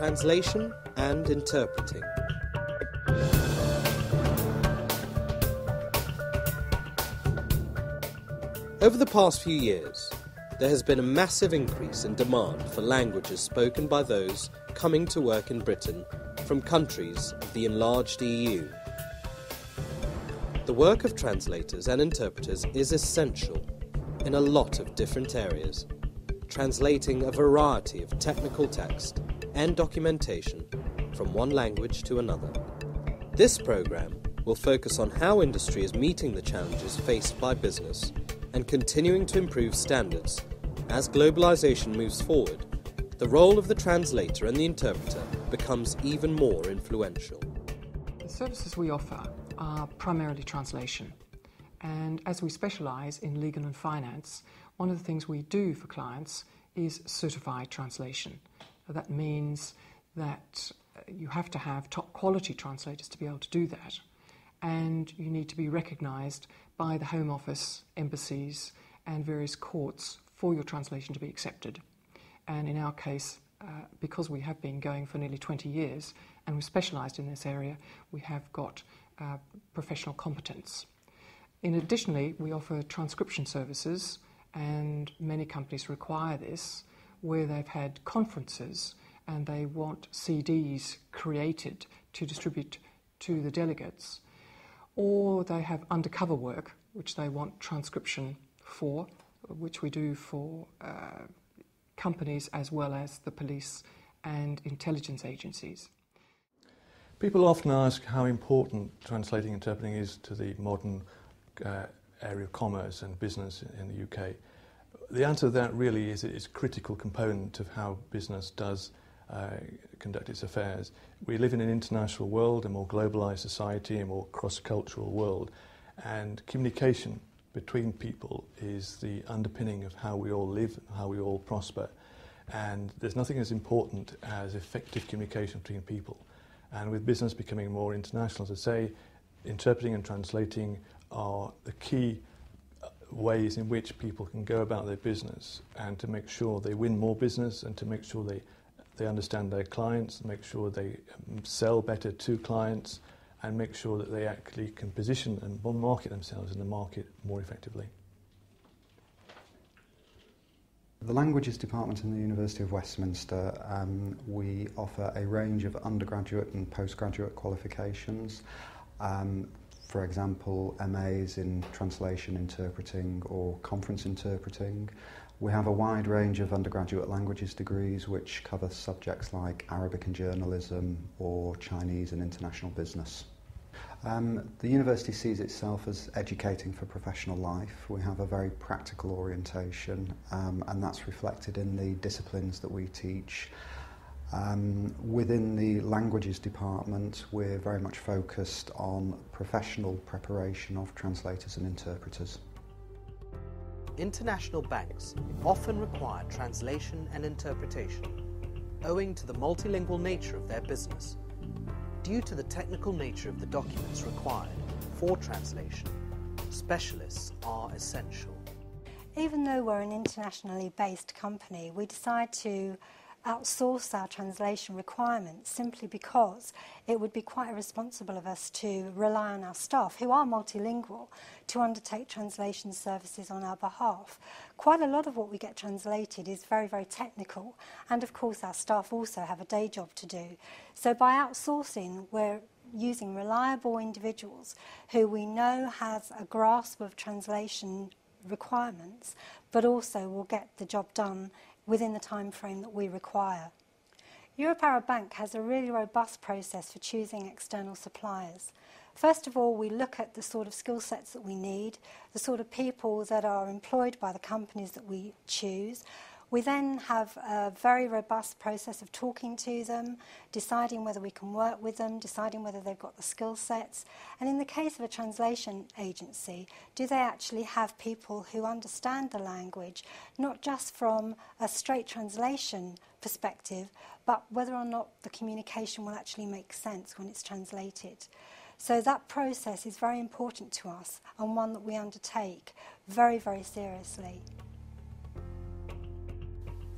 translation and interpreting. Over the past few years, there has been a massive increase in demand for languages spoken by those coming to work in Britain from countries of the enlarged EU. The work of translators and interpreters is essential in a lot of different areas, translating a variety of technical text and documentation from one language to another. This programme will focus on how industry is meeting the challenges faced by business and continuing to improve standards. As globalisation moves forward, the role of the translator and the interpreter becomes even more influential. The services we offer are primarily translation, and as we specialise in legal and finance, one of the things we do for clients is certified translation. That means that you have to have top quality translators to be able to do that, and you need to be recognised by the Home Office, embassies and various courts for your translation to be accepted. And in our case, because we have been going for nearly 20 years and we're specialised in this area, we have got professional competence. Additionally, we offer transcription services, and many companies require this, where they've had conferences and they want CDs created to distribute to the delegates, or they have undercover work which they want transcription for, which we do for companies as well as the police and intelligence agencies. People often ask how important translating and interpreting is to the modern area of commerce and business in the UK. The answer to that really is it's a critical component of how business does conduct its affairs. We live in an international world, a more globalised society, a more cross-cultural world, and communication between people is the underpinning of how we all live, how we all prosper. And there's nothing as important as effective communication between people. And with business becoming more international, as I say, interpreting and translating are the key ways in which people can go about their business, and to make sure they win more business, and to make sure they understand their clients, make sure they sell better to clients, and make sure that they actually can position and market themselves in the market more effectively. The Languages Department in the University of Westminster, we offer a range of undergraduate and postgraduate qualifications. For example, MAs in translation interpreting or conference interpreting. We have a wide range of undergraduate languages degrees which cover subjects like Arabic and journalism or Chinese and international business. The university sees itself as educating for professional life. We have a very practical orientation, and that's reflected in the disciplines that we teach. Within the languages department, we're very much focused on professional preparation of translators and interpreters. International banks often require translation and interpretation, owing to the multilingual nature of their business. Due to the technical nature of the documents required for translation, specialists are essential. Even though we're an internationally based company, we decide to outsource our translation requirements simply because it would be quite irresponsible of us to rely on our staff, who are multilingual, to undertake translation services on our behalf. Quite a lot of what we get translated is very, very technical, and of course our staff also have a day job to do. So by outsourcing, we're using reliable individuals who we know has a grasp of translation requirements, but also will get the job done within the time frame that we require. Europe Arab Bank has a really robust process for choosing external suppliers. First of all, we look at the sort of skill sets that we need, the sort of people that are employed by the companies that we choose. We then have a very robust process of talking to them, deciding whether we can work with them, deciding whether they've got the skill sets. And in the case of a translation agency, do they actually have people who understand the language, not just from a straight translation perspective, but whether or not the communication will actually make sense when it's translated. So that process is very important to us, and one that we undertake very, very seriously.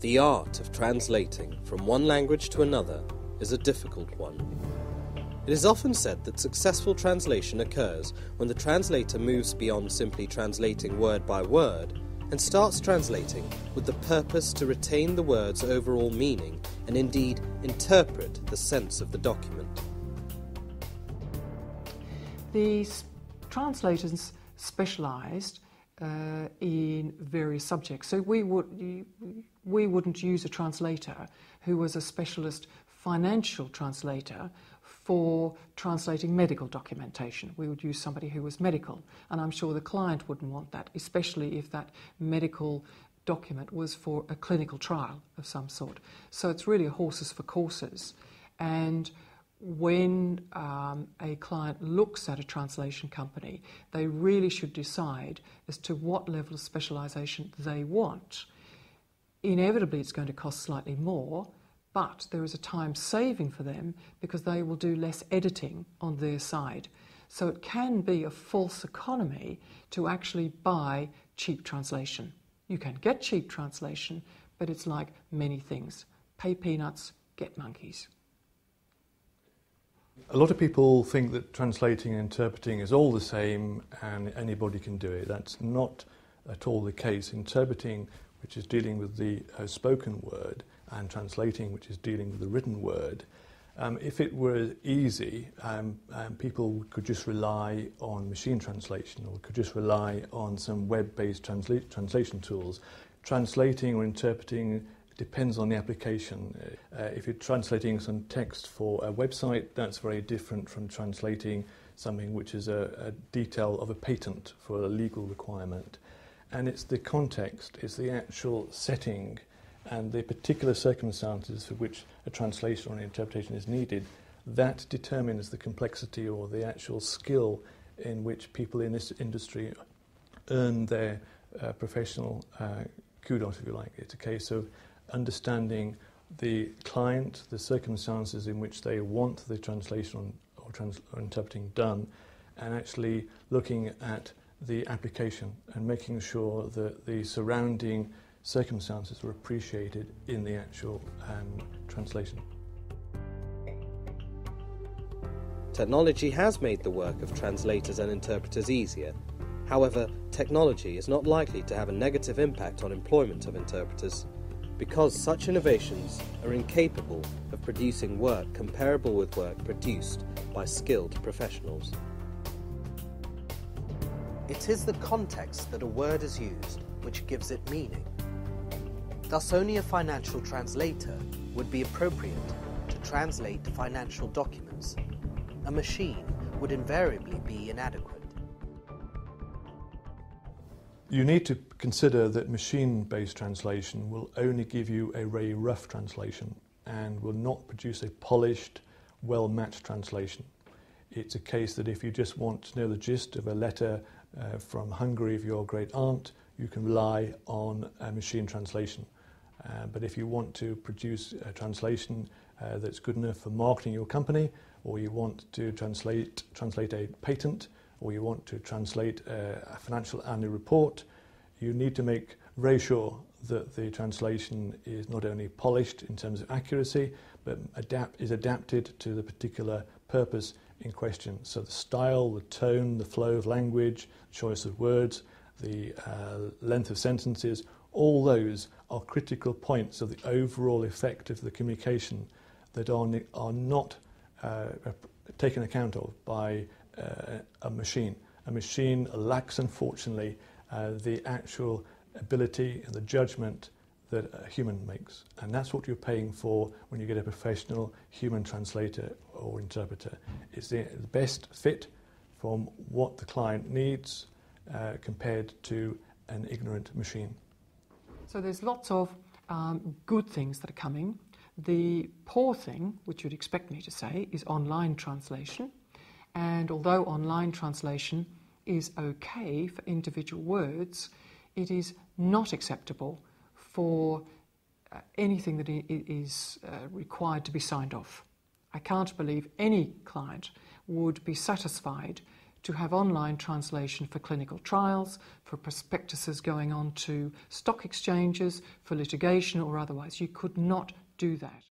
The art of translating from one language to another is a difficult one. It is often said that successful translation occurs when the translator moves beyond simply translating word by word and starts translating with the purpose to retain the word's overall meaning and indeed interpret the sense of the document. The translators specialised in various subjects. So we wouldn't use a translator who was a specialist financial translator for translating medical documentation. We would use somebody who was medical, and I'm sure the client wouldn't want that, especially if that medical document was for a clinical trial of some sort. So it's really horses for courses. And when a client looks at a translation company, they really should decide as to what level of specialisation they want. Inevitably, it's going to cost slightly more, but there is a time saving for them because they will do less editing on their side. So it can be a false economy to actually buy cheap translation. You can get cheap translation, but it's like many things. Pay peanuts, get monkeys. A lot of people think that translating and interpreting is all the same and anybody can do it. That's not at all the case. Interpreting, which is dealing with the spoken word, and translating, which is dealing with the written word, if it were easy, people could just rely on machine translation or could just rely on some web-based translation tools. Translating or interpreting depends on the application. If you're translating some text for a website, that's very different from translating something which is a detail of a patent for a legal requirement. And it's the context, it's the actual setting and the particular circumstances for which a translation or an interpretation is needed that determines the complexity or the actual skill in which people in this industry earn their professional kudos, if you like. It's a case of understanding the client, the circumstances in which they want the translation or interpreting done, and actually looking at the application and making sure that the surrounding circumstances are appreciated in the actual translation. Technology has made the work of translators and interpreters easier. However, technology is not likely to have a negative impact on employment of interpreters, because such innovations are incapable of producing work comparable with work produced by skilled professionals. It is the context that a word is used which gives it meaning. Thus, only a financial translator would be appropriate to translate financial documents. A machine would invariably be inadequate. You need to consider that machine-based translation will only give you a very rough translation and will not produce a polished, well-matched translation. It's a case that if you just want to know the gist of a letter from Hungary of your great aunt, you can rely on a machine translation. But if you want to produce a translation that's good enough for marketing your company, or you want to translate a patent, or you want to translate a financial annual report, you need to make very sure that the translation is not only polished in terms of accuracy, but is adapted to the particular purpose in question. So the style, the tone, the flow of language, choice of words, the length of sentences, all those are critical points of the overall effect of the communication that are not taken account of by a machine. A machine lacks, unfortunately, the actual ability and the judgment that a human makes. And that's what you're paying for when you get a professional human translator or interpreter. It's the best fit from what the client needs compared to an ignorant machine. So there's lots of good things that are coming. The poor thing, which you'd expect me to say, is online translation. And although online translation is okay for individual words, it is not acceptable for anything that is required to be signed off. I can't believe any client would be satisfied to have online translation for clinical trials, for prospectuses going on to stock exchanges, for litigation or otherwise. You could not do that.